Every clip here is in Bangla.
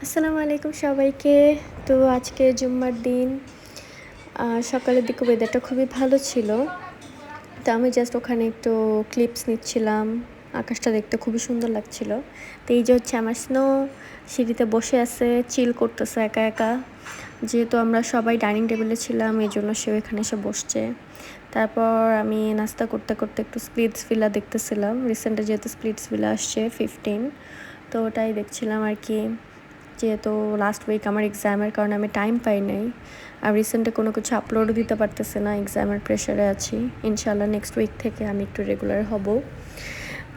আসসালামু আলাইকুম সবাইকে। তো আজকে জুম্মার দিন। সকালের দিকে ওয়েদারটা খুবই ভালো ছিল। তো আমি জাস্ট ওখানে একটু ক্লিপস নিচ্ছিলাম। আকাশটা দেখতে খুবই সুন্দর লাগছিল। তো এই যে হচ্ছে আমার স্নো সিঁড়িতে বসে আছে, চিল করতেছে একা একা। যেহেতু আমরা সবাই ডাইনিং টেবিলে ছিলাম, এই জন্য সেও এখানে এসে বসছে। তারপর আমি নাস্তা করতে করতে একটু স্প্লিটস ভিলা দেখতেছিলাম। রিসেন্টলি যেহেতু স্প্লিটস ভিলা আসছে 15, তো ওটাই দেখছিলাম আর কি। যেহেতু লাস্ট উইক আমার এক্সামের কারণে আমি টাইম পাই নাই, আর রিসেন্টলি কোনো কিছু আপলোডও দিতে পারতেছে না, এক্সামের প্রেশারে আছি। ইনশাল্লাহ নেক্সট উইক থেকে আমি একটু রেগুলার হব।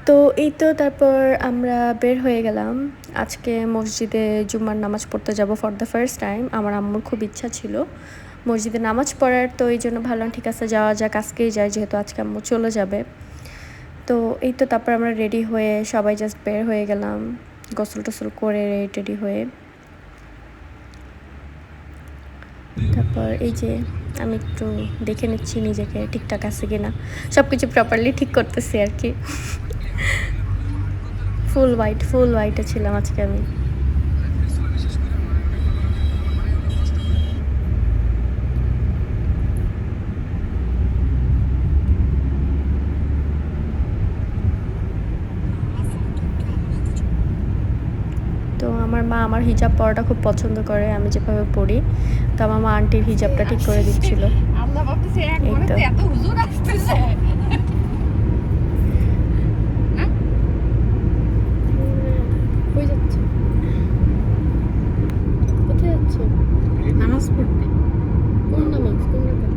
তো এই তো তারপর আমরা বের হয়ে গেলাম। আজকে মসজিদে জুম্মার নামাজ পড়তে যাব ফর দ্য ফার্স্ট টাইম। আমার আম্মুর খুব ইচ্ছা ছিল মসজিদে নামাজ পড়ার, তো এই জন্য ভাবলাম ঠিক আছে যাওয়া যাক, আজকেই যাই, যেহেতু আজকে আম্মু চলে যাবে। তো এই তো তারপর আমরা রেডি হয়ে সবাই জাস্ট বের হয়ে গেলাম, গোসল টোসল করে রেডি হয়ে। তারপর এই যে আমি একটু দেখে নিচ্ছি নিজেকে ঠিকঠাক আছে কিনা, সব কিছু প্রপারলি ঠিক করতেছি আর কি। ফুল হোয়াইটে ছিলাম আজকে আমি। তো আমার মা আমার হিজাব পরাটা খুব পছন্দ করে, আমি যেভাবে পড়ি। তো আমার মা আন্টির হিজাবটা ঠিক করে দিচ্ছিল। এই তো কোথায় যাচ্ছে? নামাজ পড়তে। কোন নামাজ? কোন নামাজ?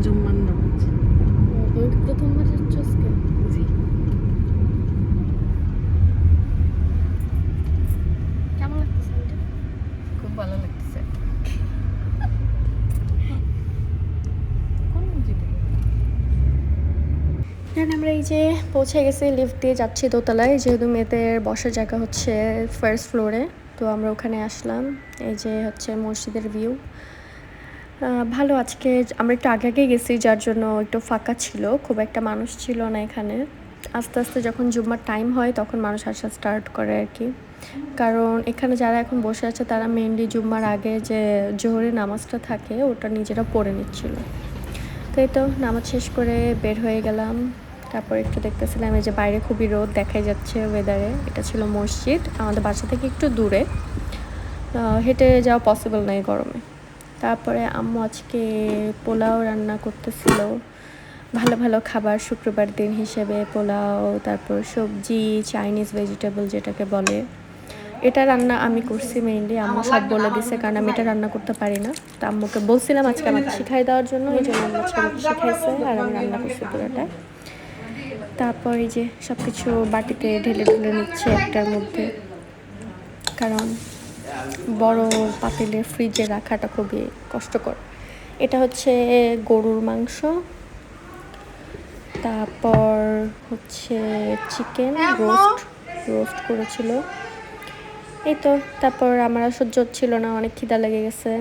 জুম্মার নামাজ। তুমি কি প্রথমবার যাচ্ছ আজকে? জি। কেমন লাগতেছে আন্টি? খুব ভালো লাগতেছে। দেন আমরা এই যে পৌঁছে গেছি, লিফট দিয়ে যাচ্ছি দোতলায়, যেহেতু মেয়েদের বসার জায়গা হচ্ছে ফার্স্ট ফ্লোরে। তো আমরা ওখানে আসলাম। এই যে হচ্ছে মসজিদের ভিউ। ভালো, আজকে আমরা একটু আগে আগে গেছি, যার জন্য একটু ফাঁকা ছিল, খুব একটা মানুষ ছিল না এখানে। আস্তে আস্তে যখন জুম্মার টাইম হয় তখন মানুষ আসা স্টার্ট করে আর কি। কারণ এখানে যারা এখন বসে আছে তারা মেনলি জুম্মার আগে যে জোহরের নামাজটা থাকে ওটা নিজেরা পড়ে নিচ্ছিল। তো এই তো নামাজ শেষ করে বের হয়ে গেলাম। তারপর একটু দেখতেছিলাম এই যে বাইরে খুবই রোদ দেখাই যাচ্ছে ওয়েদারে। এটা ছিল মসজিদ, আমাদের বাসা থেকে একটু দূরে, হেঁটে যাওয়া পসিবল নয় গরমে। তারপরে আম্মু আজকে পোলাও রান্না করতেছিল, ভালো ভালো খাবার শুক্রবার দিন হিসেবে পোলাও, তারপর সবজি, চাইনিজ ভেজিটেবল যেটাকে বলে, এটা রান্না আমি করছি মেইনলি। আম্মু সব বলে দিছে কারণ আমি এটা রান্না করতে পারি না। তো আম্মুকে বলছিলাম আজকে আমাকে শিখাই দেওয়ার জন্য, এই জন্য আম্মু আজকে আমাকে শিখাইছে আর আমি রান্না করছি পুরোটা। তারপর এই যে সব কিছু বাটিতে ঢেলে ঢেলে নিচ্ছে একটার মধ্যে, কারণ বড় পাতিলে ফ্রিজে রাখাটা খুবই কষ্টকর। এটা হচ্ছে গরুর মাংস, তারপর হচ্ছে চিকেন রোস্ট করেছিল। এই তো তারপর আমার আর সহ্য হচ্ছিল না, অনেক খিদা লেগে গেছে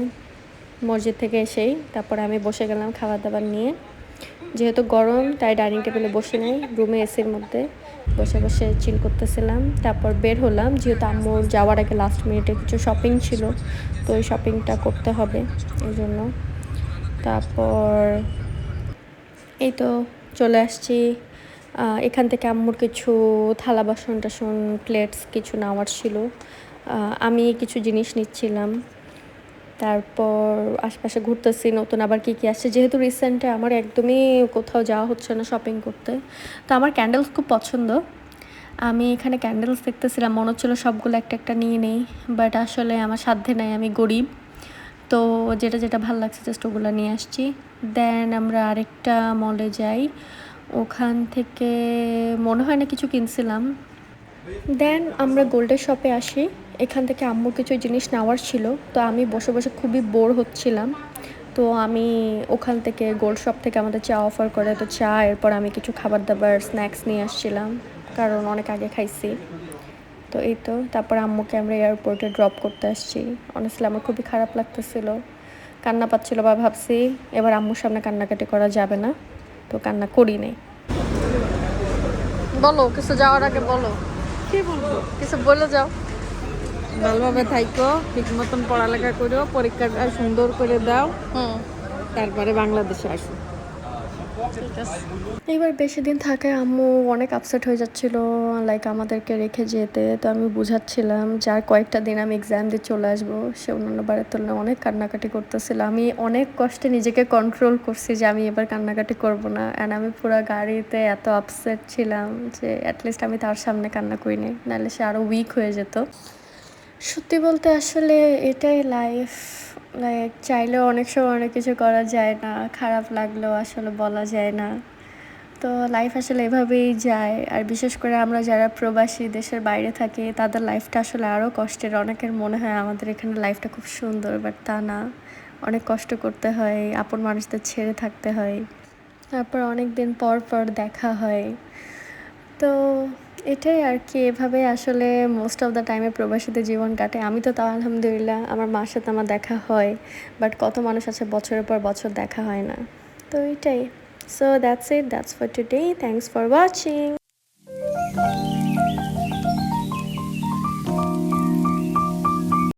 মসজিদ থেকে এসেই। তারপর আমি বসে গেলাম খাবার দাবার নিয়ে, যেহেতু গরম তাই ডাইনিং টেবিলে বসে নেই, রুমে এসির মধ্যে বসে বসে চিল করতেছিলাম। তারপর বের হলাম, যেহেতু আম্মুর যাওয়ার আগে লাস্ট মিনিটে কিছু শপিং ছিল, তো ওই শপিংটা করতে হবে এই জন্য। তারপর এই তো চলে আসছি। এখান থেকে আম্মুর কিছু থালা বাসন টাসন প্লেটস কিছু নেওয়ার ছিল, আমি কিছু জিনিস নিচ্ছিলাম। তারপর আশপাশে ঘুরতেছি নতুন আবার কী কী আসছে, যেহেতু রিসেন্টে আমার একদমই কোথাও যাওয়া হচ্ছে না শপিং করতে। তো আমার ক্যান্ডেলস খুব পছন্দ, আমি এখানে ক্যান্ডেলস দেখতেছিলাম, মনে হচ্ছিলো সবগুলো একটা একটা নিয়ে নেই, বাট আসলে আমার সাধ্যে নাই, আমি গরিব। তো যেটা যেটা ভালো লাগছে জাস্ট ওগুলো নিয়ে আসছি। দেন আমরা আরেকটা মলে যাই, ওখান থেকে মনে হয় না কিছু কিনছিলাম। দেন আমরা গোল্ডের শপে আসি, এখান থেকে আম্মুর কিছু জিনিস নেওয়ার ছিল। তো আমি বসে বসে খুবই বোর হচ্ছিলাম, তো আমি ওখান থেকে গোল্ড শপ থেকে আমাদের চা অফার করে, তো চা, এরপর আমি কিছু খাবার দাবার স্ন্যাক্স নিয়ে আসছিলাম কারণ অনেক আগে খাইছি। তো এই তো তারপর আম্মুকে আমরা এয়ারপোর্টে ড্রপ করতে আসছি। অনেস্টলি আমার খুবই খারাপ লাগতেছিল, কান্না পাচ্ছিল, বা ভাবছি এবার আম্মুর সামনে কান্নাকাটি করা যাবে না, তো কান্না করি নাই। বলো কিছু, যাওয়ার আগে বলো, কি বলবো? কিছু বলে যাও। ভালোভাবে থাইকো, ঠিক মতন পড়ালেখা করো, পরীক্ষাটা সুন্দর করে দাও, তারপরে বাংলাদেশে আসো। ঠিক আছে। এবার বেশি দিন থাকায় আম্মু অনেক আপসেট হয়ে যাচ্ছিল, লাইক আমাদেরকে রেখে যেতে। তো আমি বুঝাচ্ছিলাম যে আর কয়েকটা দিন আমি এক্সাম দিয়ে চলে আসবো। সে অন্যান্য বারের তুলনায় অনেক কান্নাকাটি করতেছিল। আমি অনেক কষ্টে নিজেকে কন্ট্রোল করছি যে আমি এবার কান্নাকাটি করব না। অ্যান্ড আমি পুরো গাড়িতে এত আপসেট ছিলাম যে অ্যাটলিস্ট আমি তার সামনে কান্না করিনি, নাহলে সে আরও উইক হয়ে যেত। সত্যি বলতে আসলে এটাই লাইফ। লাইক চাইলেও অনেক সময় অনেক কিছু করা যায় না, খারাপ লাগলেও আসলে বলা যায় না। তো লাইফ আসলে এভাবেই যায়। আর বিশেষ করে আমরা যারা প্রবাসী দেশের বাইরে থাকি তাদের লাইফটা আসলে আরও কষ্টের। অনেকের মনে হয় আমাদের এখানে লাইফটা খুব সুন্দর, বাট তা না। অনেক কষ্ট করতে হয়, আপন মানুষদের ছেড়ে থাকতে হয়, তারপর অনেক দিন পর পর দেখা হয়। তো এটাই আর কি, এভাবে আসলে মোস্ট অফ দ্য টাইমে প্রবাসীদের জীবন কাটে। আমি তো তাও আলহামদুলিল্লাহ আমার মার সাথে আমার দেখা হয়, বাট কত মানুষ আছে বছরের পর বছর দেখা হয় না। তো এটাই। So that's it, that's for today, thanks for watching.